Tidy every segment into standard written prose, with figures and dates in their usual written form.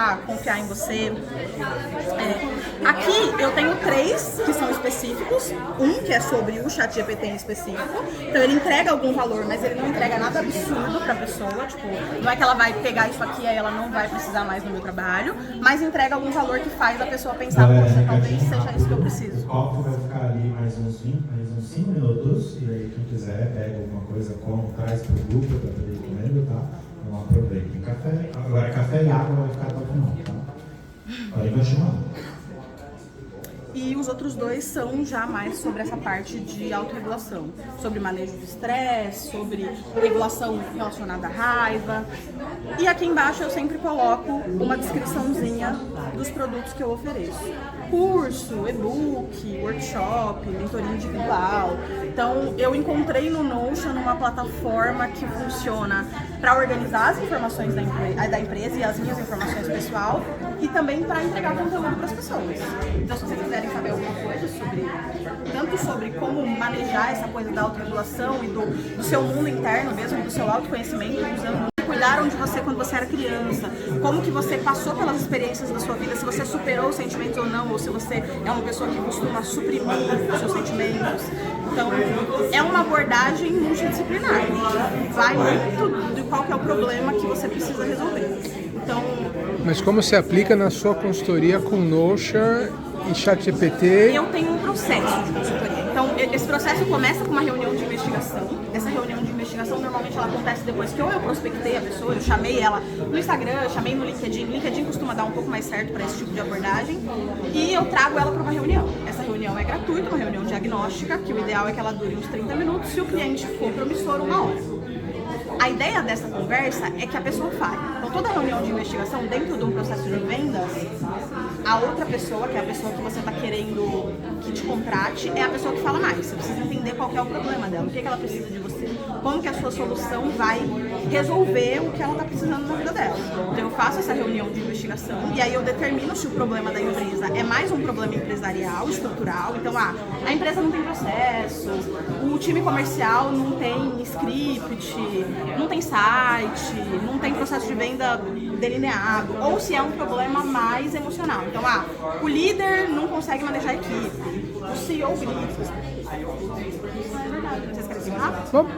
contratar, confiar em você. Aqui eu tenho 3 que são específicos, um que é sobre o ChatGPT em específico, então ele entrega algum valor, mas ele não entrega nada absurdo pra pessoa, tipo, não é que ela vai pegar isso aqui e aí ela não vai precisar mais no meu trabalho, mas entrega algum valor que faz a pessoa pensar, poxa, talvez seja isso que eu preciso. O copo vai ficar ali mais uns 5 minutos, e aí quem quiser pega alguma coisa, come, traz pro grupo para poder ir comendo, tá? Não há problema. Tem café, agora café e água vai ficar até o final, tá? Podem continuar. E os outros 2 são já mais sobre essa parte de autorregulação, sobre manejo de estresse, sobre regulação relacionada à raiva. E aqui embaixo eu sempre coloco uma descriçãozinha dos produtos que eu ofereço. Curso, e-book, workshop, mentoria individual. Então eu encontrei no Notion uma plataforma que funciona para organizar as informações da empresa e as minhas informações pessoal e também para entregar conteúdo para as pessoas. Então se vocês quiserem saber alguma coisa tanto sobre como manejar essa coisa da autorregulação e do seu mundo interno mesmo, do seu autoconhecimento, usando cuidaram de você quando você era criança, como que você passou pelas experiências da sua vida, se você superou os sentimentos ou não, ou se você é uma pessoa que costuma suprimir os seus sentimentos. Então, é uma abordagem multidisciplinar, vai muito de qual que é o problema que você precisa resolver. Então, mas como se aplica na sua consultoria com Notion e ChatGPT? Eu tenho um processo de consultoria. Então, esse processo começa com uma reunião de investigação. Essa reunião de investigação, normalmente, ela acontece depois que ou eu prospectei a pessoa, eu chamei ela no Instagram, chamei no LinkedIn. O LinkedIn costuma dar um pouco mais certo para esse tipo de abordagem. E eu trago ela para uma reunião. Essa reunião é gratuita, uma reunião diagnóstica, que o ideal é que ela dure uns 30 minutos. Se o cliente for promissor, 1 hora. A ideia dessa conversa é que a pessoa fale. Então, toda reunião de investigação, dentro de um processo de vendas, a outra pessoa, que é a pessoa que você está querendo que te contrate, é a pessoa que fala mais. Você precisa entender qual que é o problema dela, o que ela precisa de você, como que a sua solução vai resolver o que ela está precisando na vida dela. Então, eu faço essa reunião de investigação e aí eu determino se o problema da empresa é mais um problema empresarial, estrutural. Então, a empresa não tem processo, o time comercial não tem script, não tem site, não tem processo de venda delineado, ou se é um problema mais emocional. Então, o líder não consegue manejar a equipe, o CEO grita. É verdade, vocês querem seguir rápido? Vamos.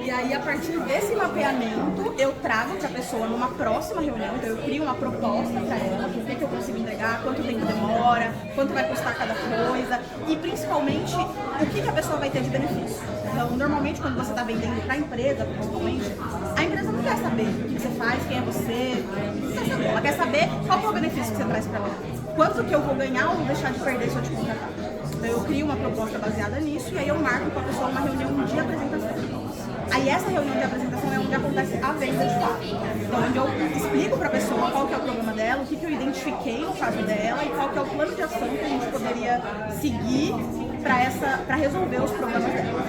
E aí, a partir desse mapeamento, eu trago para a pessoa numa próxima reunião, então eu crio uma proposta para ela, o que eu consigo entregar, quanto tempo demora, quanto vai custar cada coisa e, principalmente, o que a pessoa vai ter de benefício. Então, normalmente, quando você está vendendo para a empresa, principalmente, a empresa não quer saber o que você faz, quem é você, não quer saber. Ela quer saber qual que é o benefício que você traz para ela. Quanto que eu vou ganhar ou deixar de perder se eu te contratar. Então, eu crio uma proposta baseada nisso e aí eu marco com a pessoa uma reunião de apresentação. Aí essa reunião de apresentação é onde acontece a venda de fato. Então, onde eu explico para a pessoa qual que é o problema dela, o que eu identifiquei no caso dela e qual que é o plano de ação que a gente poderia seguir para resolver os problemas dela.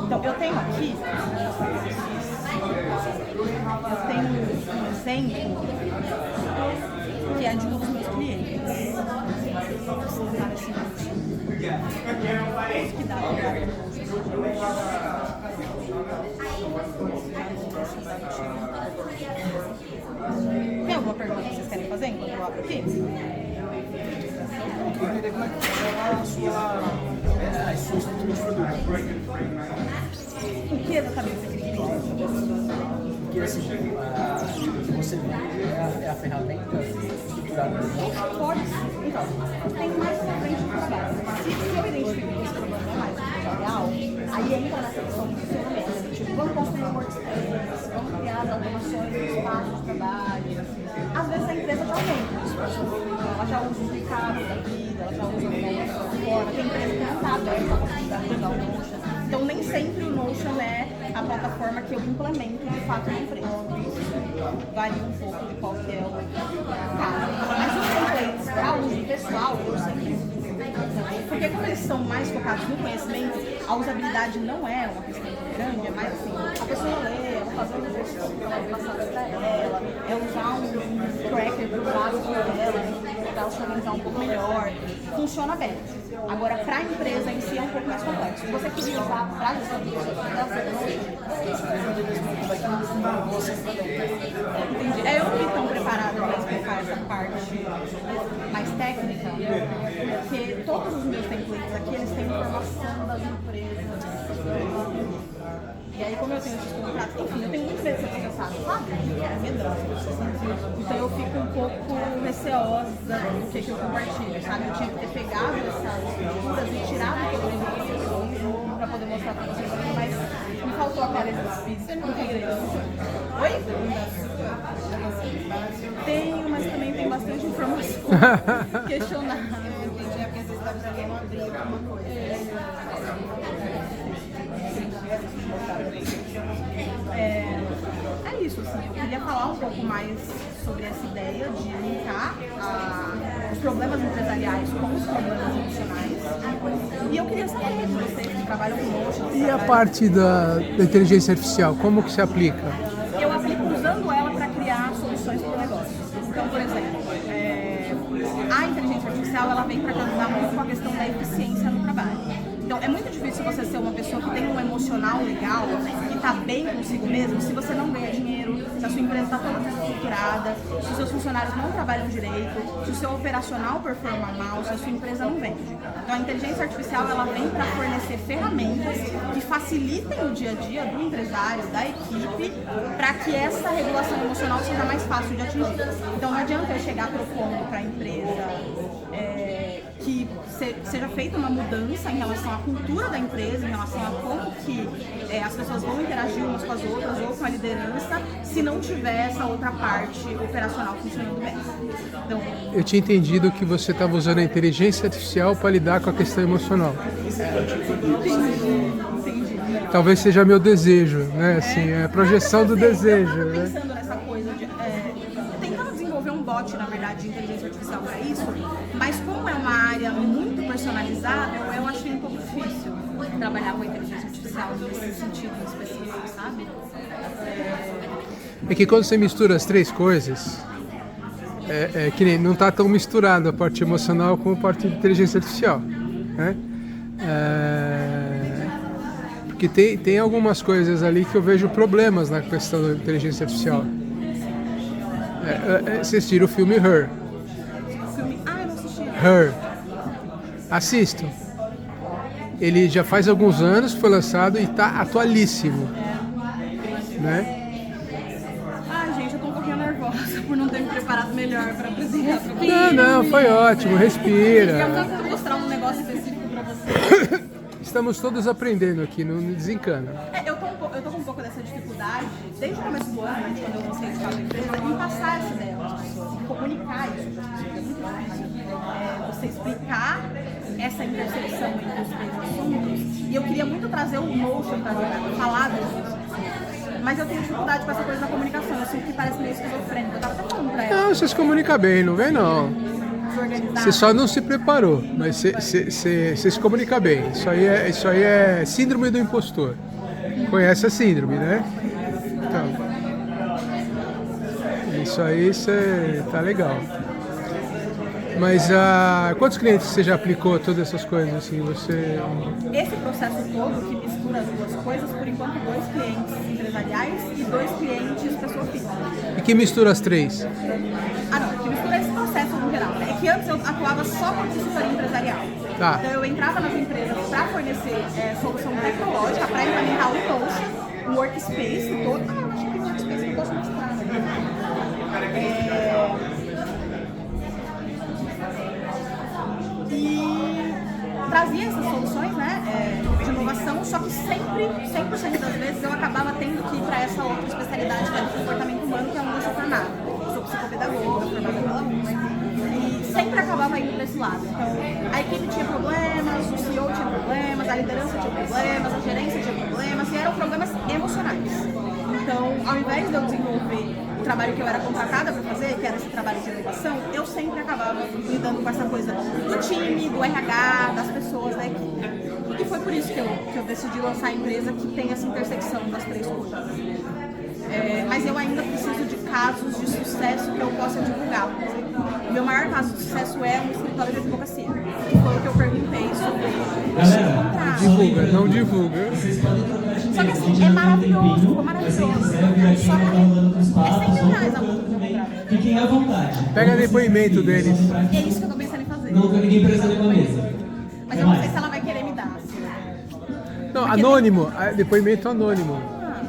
Então, eu tenho aqui, um exemplo que é de um dos meus clientes. Vou colocar esse que dá Tem alguma pergunta que vocês querem fazer enquanto eu abro aqui? Eu queria entender como é que funciona a sua estrutura de produto. O que exatamente você queria entender? Porque assim, o que você vende é a ferramenta estruturada do negócio. Pode ser. Então, tem mais pra frente do trabalho. Se eu identifico que esse problema é mais empresarial, aí entra nessa questão de funcionamento. Tipo, vamos construir um workspace, vamos criar as automações do espaço de trabalho. Às vezes a empresa já tem isso. Ela já usa os recados da vida, ela já usa uma plataforma. Tem empresa que não está aberta a possibilidade de usar o Notion. Então, nem sempre o Notion é a plataforma que eu implemento de fato na empresa. Varia um pouco de qual que é o caso. Mas os templates para uso pessoal, eu sempre uso. Porque como eles são mais focados no conhecimento, a usabilidade não é uma questão muito grande, é mais assim, a pessoa lê, ela fazer um exercício que ela passar para ela, é usar um tracker para o hábito dela, para ela se organizar um pouco melhor. Funciona bem. Agora, para a empresa em si, pouco mais complexo. Você queria usar frases sobre isso? Entendi. Eu não fui tão preparada para explicar essa parte mais técnica, porque todos os meus templates aqui, eles têm informação das empresas. E aí, como eu tenho esses contratos, enfim, eu tenho muito medo de ser processado, sabe? É medroso. Então eu fico um pouco receosa do que eu compartilho, sabe? Eu tinha que ter pegado essas figuras e tirado todas as informações para poder mostrar para vocês aqui, mas me faltou a clareza do espírito. Oi? Tenho, mas também tem bastante informação questionável. Eu entendi, porque vocês estão querendo abrir alguma coisa. É isso, assim, eu queria falar um pouco mais sobre essa ideia de linkar os problemas empresariais com os problemas emocionais. E eu queria saber de vocês que trabalham com motion. E a parte da inteligência artificial, como que se aplica? Eu aplico usando ela para criar soluções para o negócio. Então, por exemplo, a inteligência artificial ela vem para ajudar muito com a questão da eficiência no trabalho. Então, é muito difícil você ser uma pessoa que tem um emocional legal, que está bem consigo mesmo, se você não ganha dinheiro, se a sua empresa está toda desestruturada, se os seus funcionários não trabalham direito, se o seu operacional performa mal, se a sua empresa não vende. Então, a inteligência artificial ela vem para fornecer ferramentas que facilitem o dia a dia do empresário, da equipe, para que essa regulação emocional seja mais fácil de atingir. Então, não adianta eu chegar propondo para a empresa que seja feita uma mudança em relação à cultura da empresa, em relação a como que as pessoas vão interagir umas com as outras ou com a liderança, se não tiver essa outra parte operacional funcionando bem. Então, eu tinha entendido que você estava usando a inteligência artificial para lidar com a questão emocional. Entendi. Talvez seja meu desejo, né? Assim, é a projeção do desejo. Eu estava né? pensando nessa coisa de tentando desenvolver um bot, na verdade, de inteligência artificial para isso, mas como é uma área muito personalizada, eu achei um pouco difícil trabalhar com a inteligência artificial nesse sentido específico, sabe? É que quando você mistura as três coisas, que nem não está tão misturado a parte emocional com a parte de inteligência artificial, né? Porque tem algumas coisas ali que eu vejo problemas na questão da inteligência artificial. Vocês assistiram o filme Her? Eu não assisti. Her. Assisto. Ele já faz alguns anos, foi lançado e está atualíssimo. Né? Ai, gente, eu tô um pouquinho nervosa por não ter me preparado melhor para apresentar para você. Não, foi ótimo, respira. Eu quero mostrar um negócio específico para você. Estamos todos aprendendo aqui, não desencana. Eu tô com um pouco dessa dificuldade, desde o começo do ano, quando eu lancei esse a empresa, em passar essa ideia para as pessoas, em comunicar isso para as pessoas. É muito difícil você explicar essa intersecção entre os três assuntos. E eu queria muito trazer o motion para falar disso. Mas eu tenho dificuldade com essa coisa da comunicação. Eu sinto que parece meio esquizofrênico. Eu tava até falando pra ela. Não, você se comunica bem, não vem não. Você só não se preparou, mas você se comunica bem. Isso aí é síndrome do impostor. Conhece a síndrome, né? Então, isso aí tá legal. Mas quantos clientes você já aplicou todas essas coisas assim? Esse processo todo que mistura as duas coisas, por enquanto 2 clientes empresariais e 2 clientes pessoa física. E que mistura as três? Não, que mistura esse processo no geral. É que antes eu atuava só como consultoria empresarial. Tá. Então eu entrava nas empresas para fornecer solução tecnológica, para implementar o Notion, o Workspace todo. Acho que o Workspace eu posso mostrar. E trazia essas soluções, né, de inovação, só que sempre, 100% das vezes, eu acabava tendo que ir para essa outra especialidade que é do comportamento humano, que é onde eu sou formada. Eu sou psicopedagoga, formada pela USP, e sempre acabava indo para esse lado. Então, a equipe tinha problemas, o CEO tinha problemas, a liderança tinha problemas, a gerência tinha problemas, e eram problemas emocionais. Então, ao invés de eu desenvolver o trabalho que eu era contratada para fazer, que era esse trabalho de inovação, eu sempre acabava lidando com essa coisa do time, do RH, das pessoas da equipe. E foi por isso que eu decidi lançar a empresa que tem essa intersecção das três coisas. Mas eu ainda preciso de casos de sucesso que eu possa divulgar. O meu maior caso de sucesso é um escritório de advocacia. Foi o que eu perguntei sobre o contrato. Divulga, não divulga. Só que assim, é maravilhoso, ficou maravilhoso. Só que é R$100 a multa. Fiquem à vontade. Pega depoimento deles. É isso que eu tô pensando em fazer. Nunca ninguém presente na mesa. Mas eu não sei se ela vai querer me dar. Não, anônimo. Depoimento anônimo.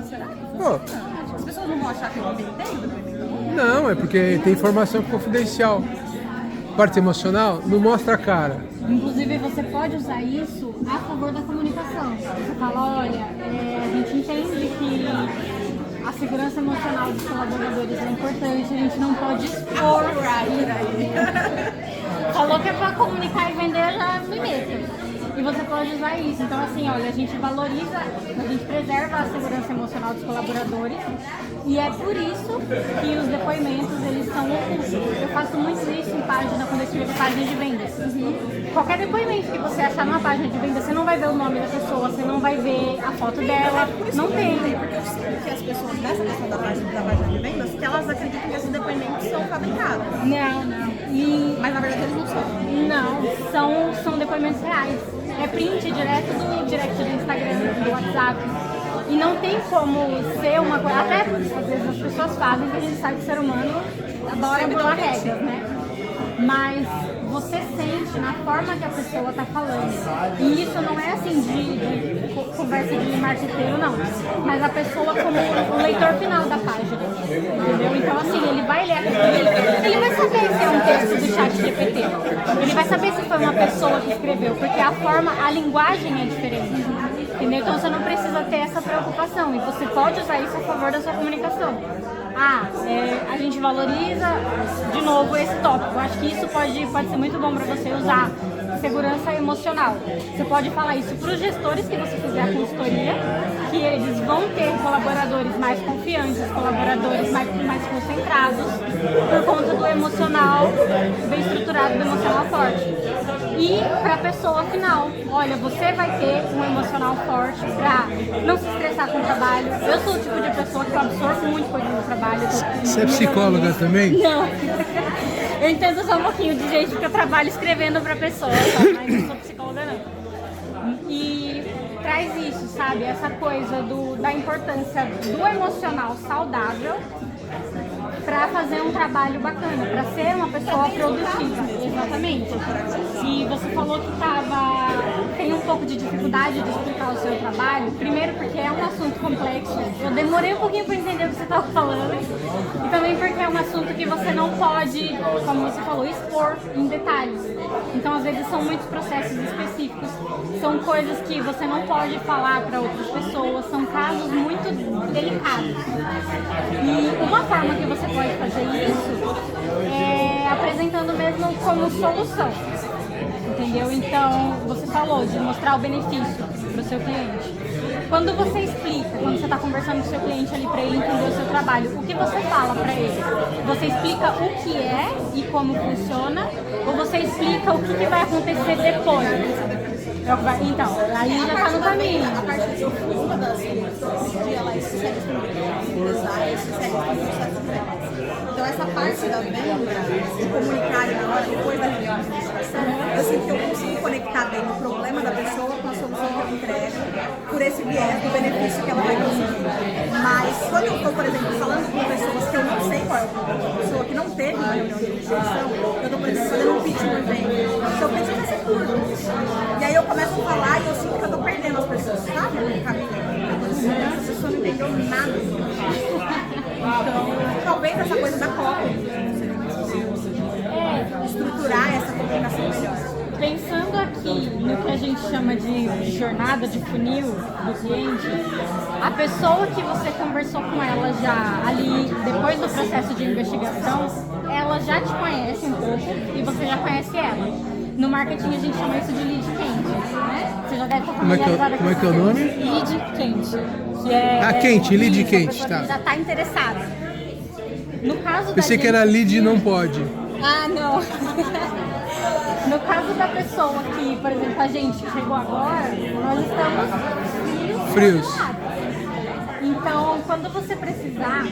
Será? Pô, As pessoas não vão achar que eu inventei? não, é porque tem informação confidencial. Parte emocional, não mostra a cara. Inclusive, você pode usar isso a favor da comunicação. Você fala, olha, a gente entende que a segurança emocional dos colaboradores é importante, a gente não pode expor por aí. Falou que é para comunicar e vender, já me meto. E você pode usar isso. Então, assim, olha, a gente valoriza, a gente preserva a segurança emocional dos colaboradores e é por isso que os depoimentos, eles são ocultos. Eu faço muito isso em página, quando eu escrevo página de vendas. Qualquer depoimento que você achar numa página de vendas, você não vai ver o nome da pessoa, você não vai ver a foto dela, não tem. Porque eu sinto que as pessoas nessa questão da página de vendas, que elas acreditam que esses depoimentos são fabricados. Não. Mas na verdade eles não são. Não, são depoimentos reais. É print direto do direct do Instagram, do WhatsApp. E não tem como ser uma coisa. Até às vezes as pessoas fazem, porque a gente sabe que o ser humano adora burlar regras, né? Mas você sente na forma que a pessoa está falando. E isso não é assim de conversa de marqueteiro, não. Mas a pessoa como o leitor final da página. Entendeu? Então, assim, ele vai ler aquilo, ele vai saber se é um texto do chat GPT. Ele vai saber se foi uma pessoa que escreveu, porque a forma, a linguagem é diferente. Entendeu? Então você não precisa ter essa preocupação. E você pode usar isso a favor da sua comunicação. A gente valoriza, de novo, esse tópico. Eu acho que isso pode ser muito bom para você usar segurança emocional. Você pode falar isso para os gestores que você fizer a consultoria, que eles vão ter colaboradores mais confiantes, colaboradores mais concentrados, por conta do emocional bem estruturado, do emocional forte. E para a pessoa final, olha, você vai ter um emocional forte para não se estressar com o trabalho. Eu sou o tipo de pessoa que eu absorvo muito coisa no trabalho. Você é psicóloga também? Não. Eu entendo só um pouquinho de jeito que eu trabalho escrevendo para pessoas, mas não sou psicóloga não. E traz isso, sabe? Essa coisa da importância do emocional saudável para fazer um trabalho bacana, para ser uma pessoa produtiva. Exatamente. E você falou que tem um pouco de dificuldade de explicar o seu trabalho, primeiro porque é um assunto complexo. Eu demorei um pouquinho para entender o que você estava falando. E também porque é um assunto que você não pode, como você falou, expor em detalhes. Então, às vezes, são muitos processos específicos. São coisas que você não pode falar para outras pessoas. São casos muito delicados. E uma forma que você pode fazer isso é apresentando mesmo como solução. Entendeu? Então, você falou de mostrar o benefício para o seu cliente. Quando você explica, quando você está conversando com o seu cliente ali para ele entender o seu trabalho, o que você fala para ele? Você explica o que é e como funciona? Ou você explica o que vai acontecer depois? Então, aí já está no caminho. A parte profunda das soluções, ela segue o design, segue o processo dela. Então essa parte da venda, de comunicar na hora, depois da reunião de administração, eu sinto que eu consigo conectar bem o problema da pessoa com a solução que eu entrego, por esse viés do benefício que ela vai conseguir. Mas quando eu estou, por exemplo, falando com pessoas que eu não sei qual é a pessoa que não teve uma reunião de administração, eu estou, por exemplo, fazendo um pitch por venda, então o pitch vai ser curto. E aí eu começo a falar e eu sinto que eu estou perdendo as pessoas, sabe? No caminho. Essa pessoa não entendeu nada do que eu faço. Então, talvez essa coisa da cópia estruturar essa comunicação melhor. Pensando aqui no que a gente chama de jornada de funil do cliente, a pessoa que você conversou com ela já ali, depois do processo de investigação, ela já te conhece um pouco e você já conhece ela. No marketing a gente chama isso de lead quente, né? Você já deve estar familiarizada com Como é que é o nome? Lead quente. Quente, lead quente, tá. Já está interessada. No caso Pensei que era lead não pode. Ah, não. No caso da pessoa que, por exemplo, a gente chegou agora, nós estamos frios. Então, quando você precisar,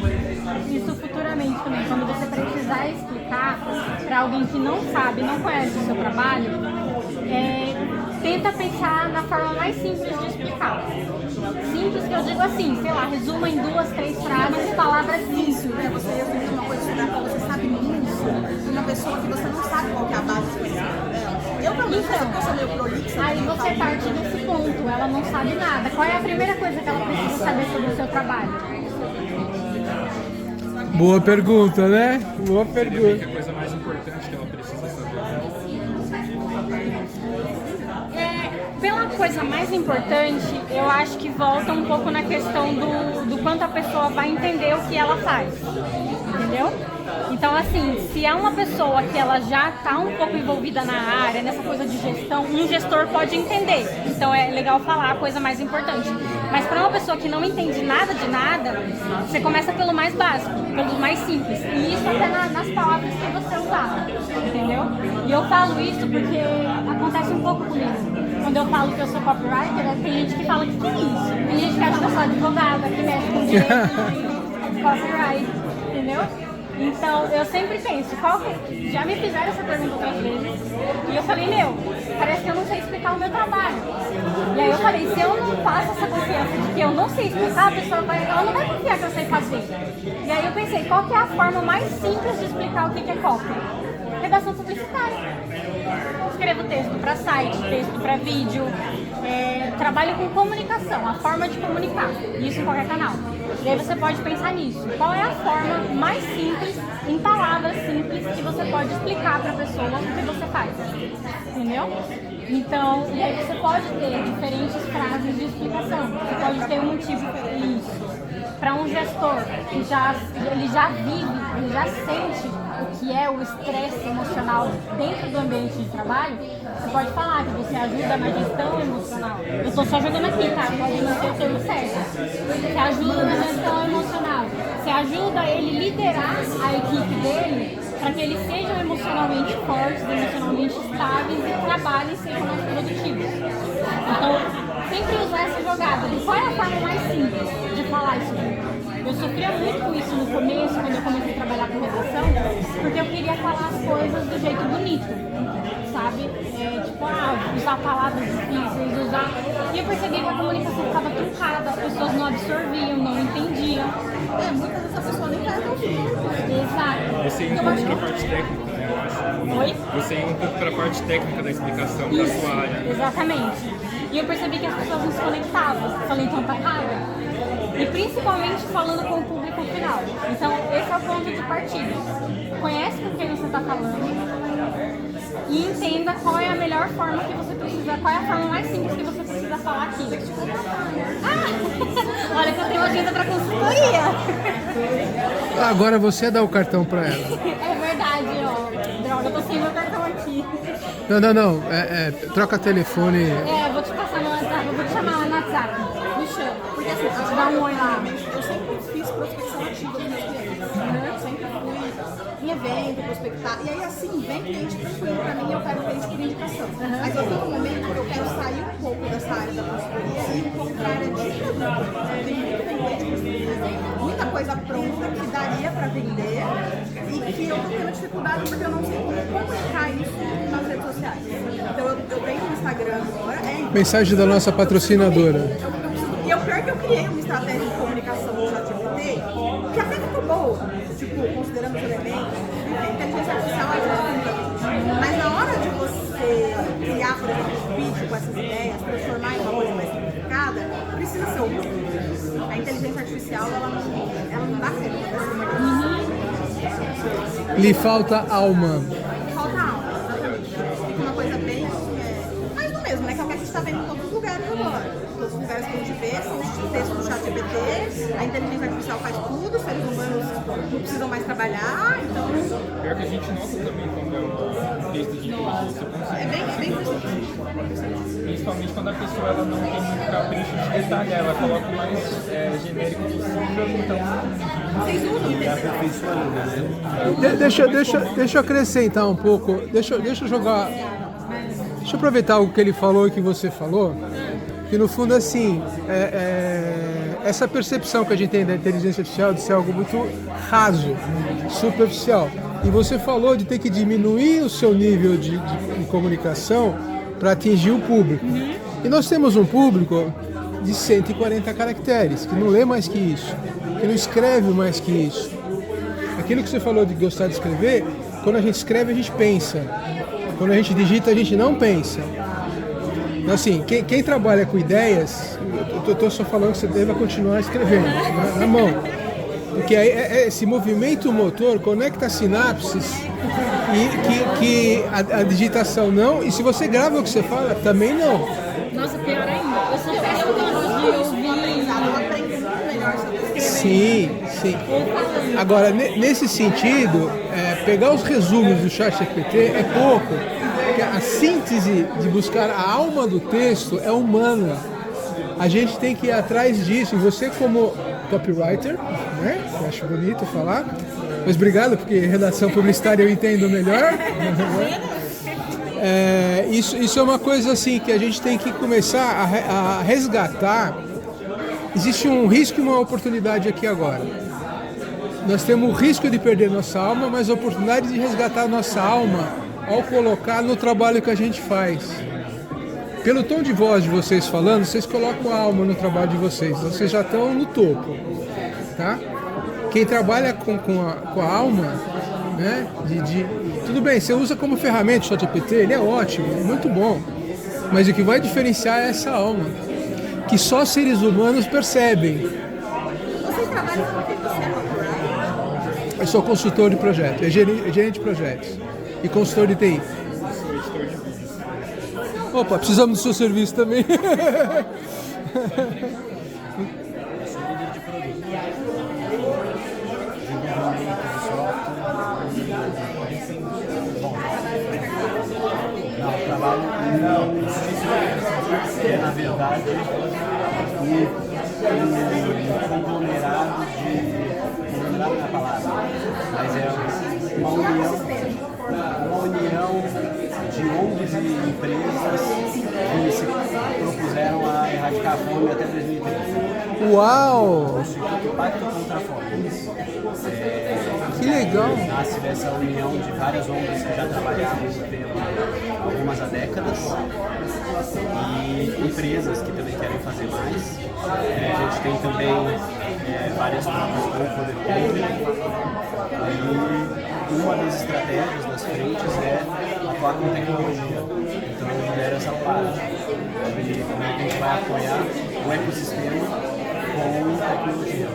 isso futuramente também, quando você precisar explicar para alguém que não sabe, não conhece o seu trabalho, tenta pensar na forma mais simples de explicar. Simples que eu digo assim, sei lá, resuma em 2, 3 frases, palavras simples. Né? Você resumir uma coisa sobre a qual você sabe muito, de uma pessoa que você não sabe qual que é a base específica dela. Eu, pelo menos, porque eu sou meio prolixa. Aí você parte desse ponto, ela não sabe nada. Qual é a primeira coisa que ela precisa saber sobre o seu trabalho? Boa pergunta, né? Boa pergunta. A coisa mais importante que ela precisa saber. Pela coisa mais importante, eu acho que volta um pouco na questão do quanto a pessoa vai entender o que ela faz, entendeu? Então, assim, se é uma pessoa que ela já está um pouco envolvida na área, nessa coisa de gestão, um gestor pode entender. Então, é legal falar a coisa mais importante. Mas para uma pessoa que não entende nada de nada, você começa pelo mais básico, pelo mais simples. E isso até nas palavras que você usar, entendeu? E eu falo isso porque acontece um pouco comigo. Quando eu falo que eu sou copywriter, tem gente que fala que é isso. Tem gente que acha que eu sou advogada, que mexe com direito de copyright, entendeu? Então, eu sempre penso, já me fizeram essa pergunta outras vezes, e eu falei, parece que eu não sei explicar o meu trabalho. E aí eu falei, se eu não faço essa confiança de que eu não sei explicar, a pessoa ela não vai confiar que eu sei fazer. E aí eu pensei, qual que é a forma mais simples de explicar o que é copy? Redação publicitária. Escrevo texto para site, texto para vídeo, trabalho com comunicação, a forma de comunicar, isso em qualquer canal. E aí você pode pensar nisso. Qual é a forma mais simples, em palavras simples, que você pode explicar para a pessoa o que você faz? Entendeu? Então, e aí você pode ter diferentes frases de explicação. Você pode ter um tipo isso. Para um gestor que ele já vive, ele já sente o que é o estresse emocional dentro do ambiente de trabalho, você pode falar que você ajuda na gestão emocional. Eu estou só jogando aqui, tá? Pode não ser o termo certo. Você ajuda na gestão emocional. Você ajuda ele liderar a equipe dele para que eles sejam emocionalmente fortes, emocionalmente estáveis e trabalhem e sejam mais produtivos. Então, sempre usar essa jogada de qual é a forma mais simples de falar isso. Eu sofria muito com isso no começo, quando eu comecei a trabalhar com redação, porque eu queria falar as coisas do jeito bonito, sabe? Usar palavras difíceis, E eu percebi que a comunicação ficava truncada, as pessoas não absorviam, não entendiam. Muitas vezes a pessoa nem vai ouvir. Exato. Você ia um pouco para a parte técnica, né, eu acho. Oi? Você ia um pouco para a parte técnica da explicação da sua área. Exatamente. E eu percebi que as pessoas não se conectavam. Falei, então tá errado. E principalmente falando com o público final. Então, esse é o ponto de partida. Conhece com quem você está falando e entenda qual é a melhor forma que você precisa, qual é a forma mais simples que você precisa falar aqui. Olha que eu tenho agenda para consultoria. Agora você dá o cartão para ela. É verdade, ó. Droga, eu tô sem meu cartão aqui. Não. Troca telefone. Vou te passar no WhatsApp, eu vou te chamar lá no WhatsApp. Me chama. Porque assim, vou te dar um oi lá. Eu sempre fiz prospecção ativa dos meus clientes. Eu sempre fui em evento, prospectar. E aí, assim, vem cliente tranquilo pra mim, eu quero cliente por indicação. Mas eu tenho um momento que eu quero sair um pouco dessa área da consultoria e ir um pouco pra área de produto. Tem muito cliente, muita coisa pronta que daria pra vender e que eu tô tendo dificuldade porque eu não sei como comunicar isso nas redes sociais. Então, eu tenho um Instagram agora. Mensagem da nossa patrocinadora. E o pior é que eu criei uma estratégia de comunicação no ChatGPT que até ficou boa, considerando os elementos, a inteligência artificial ajuda muito. Mas na hora de você criar, por exemplo, um vídeo com essas ideias, transformar em uma coisa mais simplificada, precisa ser humano. A inteligência artificial, ela não dá certo. Lhe falta alma. Falta alma, exatamente. Fica uma coisa bem... mais do mesmo, né? Que é o que a gente está vendo em todos os lugares agora. Todos os lugares que a gente vê são os textos do ChatGPT, a inteligência artificial faz tudo, os seres humanos não precisam mais trabalhar, então... Pior que a gente nota também quando é um texto de inteligência, É bem perceptível. principalmente quando a pessoa ela não tem muito capricho de detalhar, ela coloca o mais genérico possível, então... Vocês usam inteligência? Deixa eu acrescentar um pouco. Deixa eu jogar. Deixa eu aproveitar o que ele falou e que você falou. Que no fundo, assim, essa percepção que a gente tem da inteligência artificial de ser algo muito raso, superficial. E você falou de ter que diminuir o seu nível de comunicação para atingir o público. E nós temos um público de 140 caracteres, que não lê mais que isso, que não escreve mais que isso. Aquilo que você falou de gostar de escrever, quando a gente escreve, a gente pensa. Quando a gente digita, a gente não pensa. Então, assim, quem trabalha com ideias, eu estou só falando que você deve continuar escrevendo, na mão. Porque aí, esse movimento motor conecta sinapses e que a digitação não, e se você grava o que você fala, também não. Nossa, pior ainda. Eu sou péssima de ouvir. Sim. Agora, nesse sentido, pegar os resumos do ChatGPT é pouco. Porque a síntese de buscar a alma do texto é humana. A gente tem que ir atrás disso. E você, como copywriter, né? Eu acho bonito falar. Mas obrigado, porque redação publicitária eu entendo melhor. Isso é uma coisa assim que a gente tem que começar a resgatar. Existe um risco e uma oportunidade aqui agora. Nós temos o risco de perder nossa alma, mas a oportunidade de resgatar nossa alma ao colocar no trabalho que a gente faz. Pelo tom de voz de vocês falando, vocês colocam a alma no trabalho de vocês. Vocês já estão no topo, tá? Quem trabalha com a alma, né? Tudo bem, você usa como ferramenta o ChatGPT, ele é ótimo, é muito bom. Mas o que vai diferenciar é essa alma, que só seres humanos percebem. Vocês trabalham com o que você é? Eu sou consultor de projeto, gerente de projetos e consultor de TI. Opa, precisamos do seu serviço também. Eu sou líder de produto. Desenvolvimento de software. Bom, eu trabalho que é, na verdade, um conglomerado de... Conglomerado não é a palavra, mas é uma união de ONGs e empresas que se propuseram a erradicar a fome até 2030. Uau! O Instituto Pacto contra a Fome. Que legal! Nasce dessa união de várias ONGs que já trabalhavam no tema há algumas décadas e empresas que também querem fazer mais. A gente tem também várias turmas com o poder público e uma das estratégias das frentes é atuar com tecnologia. Então eu lidero essa parte. A gente vai apoiar o ecossistema com tecnologia.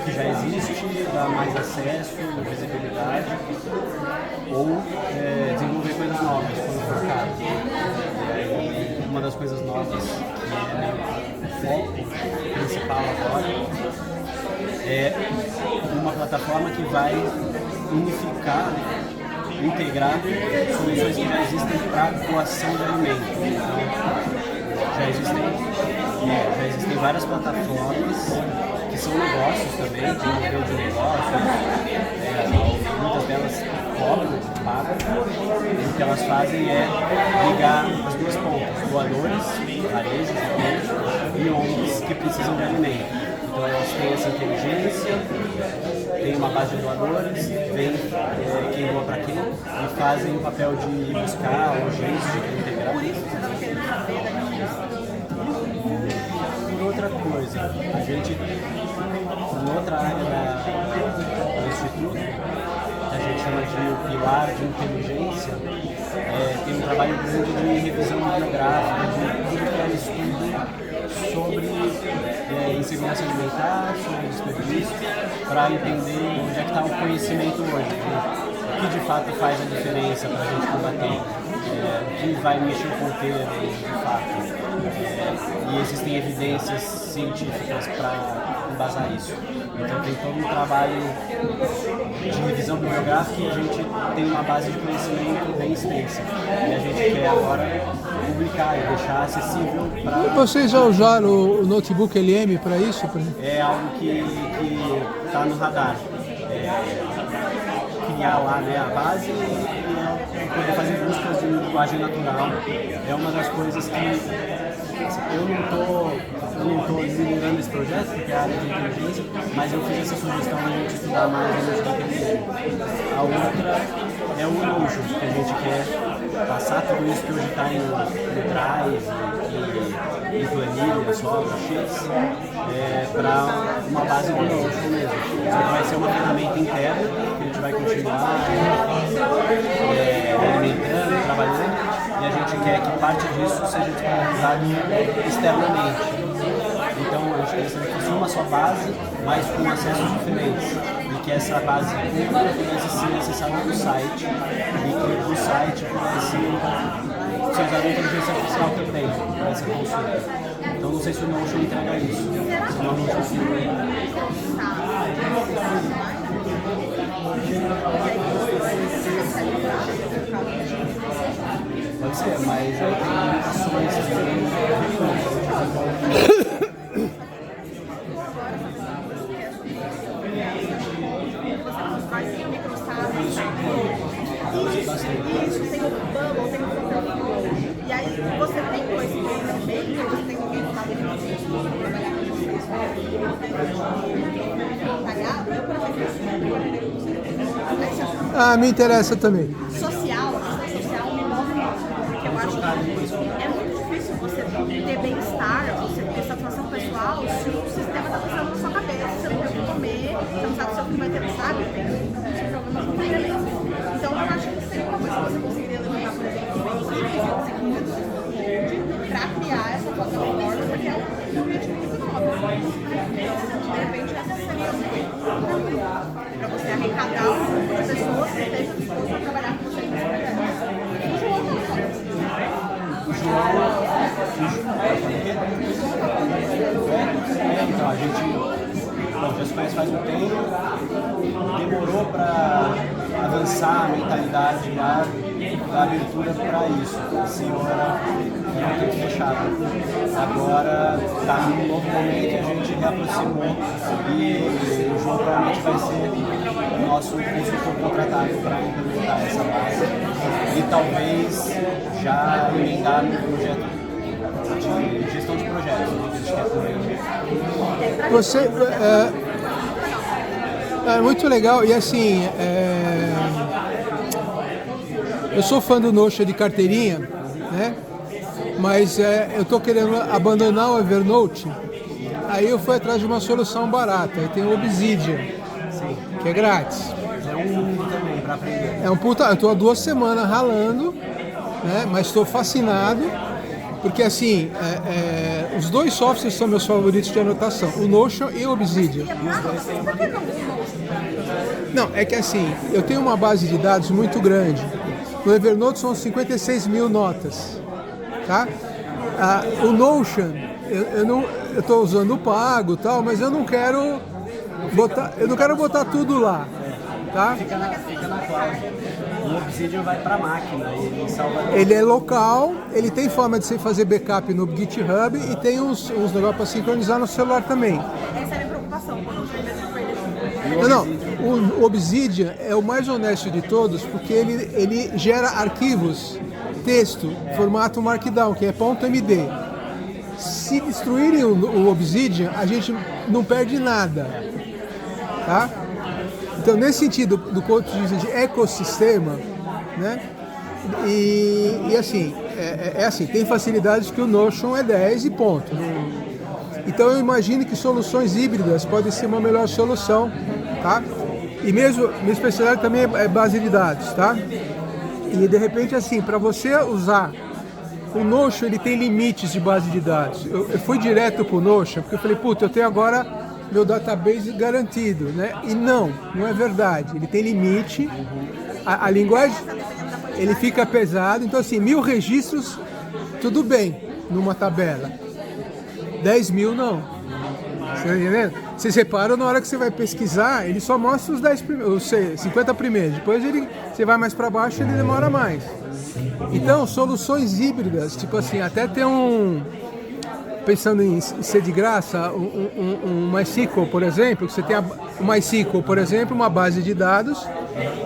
Que já existe, dar mais acesso, visibilidade ou desenvolver coisas novas, quando for o caso. Uma das coisas novas que é o foco principal agora é uma plataforma que vai unificar, integrar soluções que já existem para doação de alimentos. Então, já existem várias plataformas que são negócios também, tem modelo de negócios, muitas delas cobram, pagam, e o que elas fazem é ligar as duas pontas, doadores, varejos e ONGs que precisam de alimento. Então elas têm essa inteligência, tem uma base de doadores, vem quem doa para quem, e fazem o papel de buscar logística, integrar. Por isso que você estava querendo saber Por outra coisa, a gente, em outra área do Instituto, que a gente chama de o pilar de inteligência, tem um trabalho grande de revisão bibliográfica, de tudo que é estudo sobre insegurança alimentar, sobre desperdício, para entender onde é que está o conhecimento hoje, o que de fato faz a diferença para a gente combater, o que vai mexer com o tema de fato. E existem evidências científicas para embasar isso. Então tem todo um trabalho de revisão bibliográfica e a gente tem uma base de conhecimento bem extensa. E a gente quer agora publicar e deixar acessível para... Vocês já usaram o notebook LM para isso? É algo que está no radar. Criar lá, né, a base e poder fazer buscas de linguagem natural. É uma das coisas que eu não estou liderando esse projeto, porque é a área de inteligência, mas eu fiz essa sugestão de a gente estudar mais a inteligência. A outra é o Notion, que a gente quer passar tudo isso que hoje está no Drive e planilha só, no X, para uma base do Notion mesmo. Só que vai ser uma ferramenta interna que a gente vai continuar alimentando, trabalhando, e a gente quer que parte disso seja disponibilizado externamente. Então a gente pensa que fosse uma só base, mas com acessos diferentes. E que essa base pública pudesse ser acessada no site, e que o site pudesse ser usado a inteligência artificial também para essa consulta. Então não sei se o Notion entrega isso. Se o Notion pode ser, mas aí tem limitações Isso, tem o Bubble, tem o Photoshop. E aí você tem dois também, você tem alguém que está dentro disso, trabalhar com isso. Me interessa também. Social, a questão social me move muito. Porque eu acho que é muito difícil você ter bem-estar, você ter satisfação pessoal, se o sistema está pensando na sua cabeça, você não tem o que comer, você não sabe se o que vai ter, sabe? Tem problemas muito grandes. Então eu acho que seria uma coisa que você conseguiria levantar, por exemplo, para criar essa plataforma, porque é um objetivo muito novo. De repente, essa seria para você arrecadar as pessoas que estejam dispostas a trabalhar com você nesse projeto. Então, a gente já se conhece faz um tempo, demorou para avançar a mentalidade da abertura para isso. O senhor era um tempo fechado. Agora está num novo momento e a gente reaproximou e o João provavelmente vai ser o nosso consultor contratado para implementar essa base e talvez já emendar no projeto de gestão de projetos, que a gente quer também. Você é muito legal e assim eu sou fã do Notion de carteirinha, né? Mas eu estou querendo abandonar o Evernote. Aí eu fui atrás de uma solução barata. Aí tem o Obsidian, que é grátis. É um mundo também para aprender. É um puta. Eu estou há 2 semanas ralando, né? Mas estou fascinado. Porque assim, os 2 softwares são meus favoritos de anotação, o Notion e o Obsidian. Não, é que assim, eu tenho uma base de dados muito grande. No Evernote são 56 mil notas, tá? O Notion, eu estou usando o pago e tal, mas eu não quero botar tudo lá, tá? Fica na cloud. O Obsidian vai para a máquina, ele salva. Ele é local, ele tem forma de você fazer backup no GitHub e tem uns negócios para sincronizar no celular também. Essa é a minha preocupação quando eu perder. Não, o Obsidian é o mais honesto de todos porque ele gera arquivos, texto, formato Markdown, que é .md. Se destruírem o Obsidian, a gente não perde nada, tá? Então, nesse sentido, do ponto de vista de ecossistema, né? E assim, assim, tem facilidades que o Notion é 10 e ponto. Então, eu imagino que soluções híbridas podem ser uma melhor solução, tá? E mesmo, minha especialidade também é base de dados, tá? E, de repente, assim, para você usar o Notion, ele tem limites de base de dados. Eu fui direto para o Notion, porque eu falei, puta, eu tenho agora meu database garantido, né? E não é verdade. Ele tem limite, a linguagem, ele fica pesado. Então, assim, 1000 registros, tudo bem, numa tabela. 10 mil, não. Você tá entendendo? Vocês reparam, na hora que você vai pesquisar, ele só mostra os 10 primeiros, os 50 primeiros. Depois você vai mais para baixo, ele demora mais. Então, soluções híbridas, tipo assim, até tem pensando em ser de graça, um MySQL, por exemplo, que você tem o MySQL, por exemplo, uma base de dados,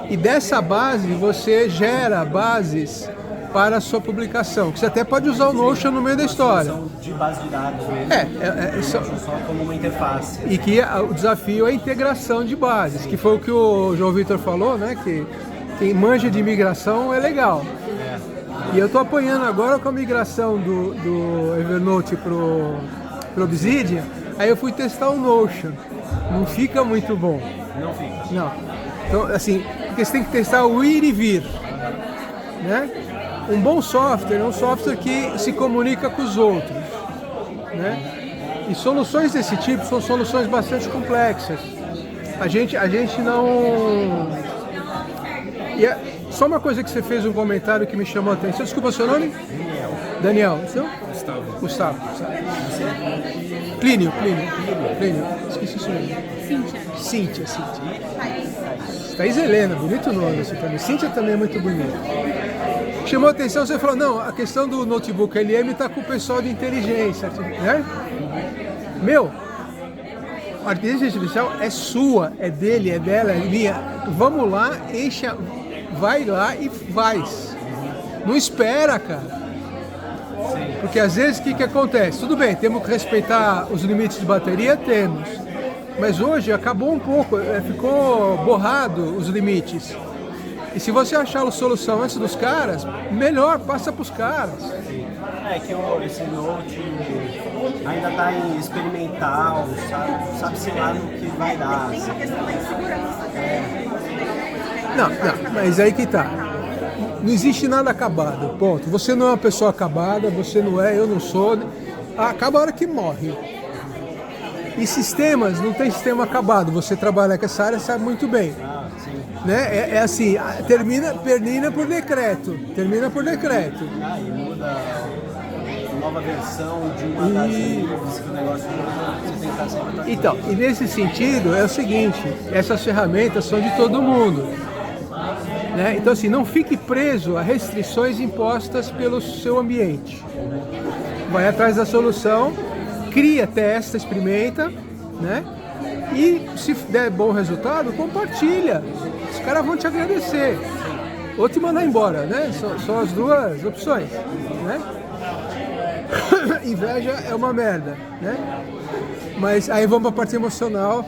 e dessa base você gera bases para a sua publicação, que você até pode usar o Notion no meio da história. De base de dados mesmo. Só como uma interface. E que o desafio é a integração de bases, que foi o que o João Vitor falou, né? Que quem manja de migração é legal. E eu tô apanhando agora com a migração do Evernote pro Obsidian, aí eu fui testar o Notion. Não fica muito bom. Não fica. Não. Então, assim, porque você tem que testar o ir e vir, né? Um bom software é um software que se comunica com os outros, né? E soluções desse tipo são soluções bastante complexas. A gente não... Só uma coisa que você fez um comentário que me chamou a atenção. Desculpa, seu nome? Daniel. Seu? Gustavo. Plínio. Esqueci o seu nome. Cíntia. Thaís Helena, bonito nome assim também. Cíntia também é muito bonito. Chamou a atenção, você falou, não, a questão do notebook LM está com o pessoal de inteligência, né? Meu, a inteligência artificial é sua, é dele, é dela, é minha. Vamos lá, vai lá e faz. Não espera, cara. Porque às vezes o que acontece? Tudo bem, temos que respeitar os limites de bateria, temos. Mas hoje acabou um pouco, ficou borrado os limites. E se você achar a solução antes dos caras, melhor, passa para os caras. É que esse Note ainda está em experimental, sabe-se lá no que vai dar. Tem a questão da insegurança. Não, mas aí que tá. Não existe nada acabado, ponto. Você não é uma pessoa acabada, você não é, eu não sou. Acaba a hora que morre. E sistemas, não tem sistema acabado. Você trabalha com essa área, sabe muito bem. Né? É assim, termina por decreto. E muda nova versão de uma das livros que o negócio você tem que estar sempre... Então, e nesse sentido é o seguinte, essas ferramentas são de todo mundo. Né? Então assim, não fique preso a restrições impostas pelo seu ambiente. Vai atrás da solução, cria, testa, experimenta, né? E se der bom resultado, compartilha. Os caras vão te agradecer. Ou te mandar embora, né? São as duas opções, né? Inveja é uma merda, né? Mas aí vamos para a parte emocional.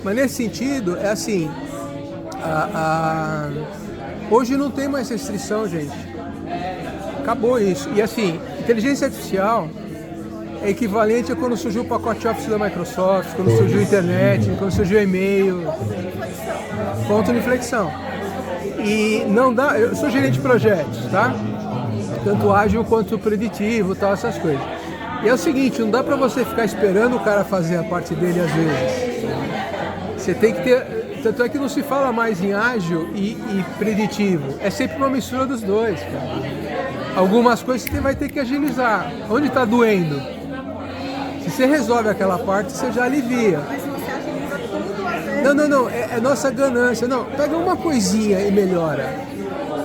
Mas nesse sentido, é assim... Hoje não tem mais restrição, gente. Acabou isso. E assim, inteligência artificial é equivalente a quando surgiu o pacote Office da Microsoft, quando surgiu a internet, quando surgiu o e-mail. Ponto de inflexão. E não dá... Eu sou gerente de projetos, tá? Tanto ágil quanto preditivo, tal, essas coisas. E é o seguinte, não dá pra você ficar esperando o cara fazer a parte dele às vezes. Você tem que ter... Tanto é que não se fala mais em ágil e preditivo. É sempre uma mistura dos dois, cara. Algumas coisas você vai ter que agilizar. Onde está doendo? Se você resolve aquela parte, você já alivia. Mas se você agiliza tudo, às vezes... Não. É nossa ganância. Não, pega uma coisinha e melhora.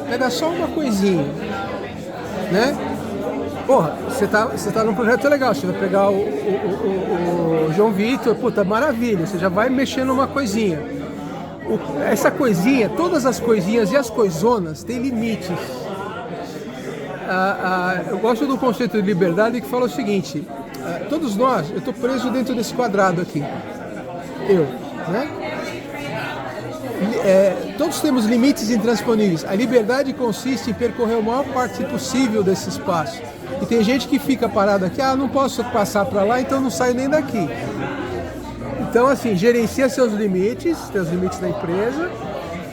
Pega só uma coisinha. Né? Porra, você tá num projeto legal. Você vai pegar o João Vitor. Puta, maravilha. Você já vai mexendo numa coisinha. Essa coisinha, todas as coisinhas e as coisonas têm limites. Eu gosto do conceito de liberdade que fala o seguinte: todos nós, eu estou preso dentro desse quadrado aqui. Né? Todos temos limites intransponíveis. A liberdade consiste em percorrer a maior parte possível desse espaço. E tem gente que fica parado aqui, não posso passar para lá, então não saio nem daqui. Então, assim, gerencia seus limites da empresa,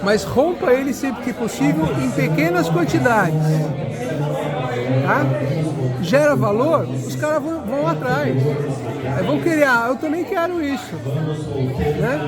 mas rompa eles sempre que possível em pequenas quantidades. Tá? Gera valor, os caras vão atrás. Aí vão querer, eu também quero isso. Né?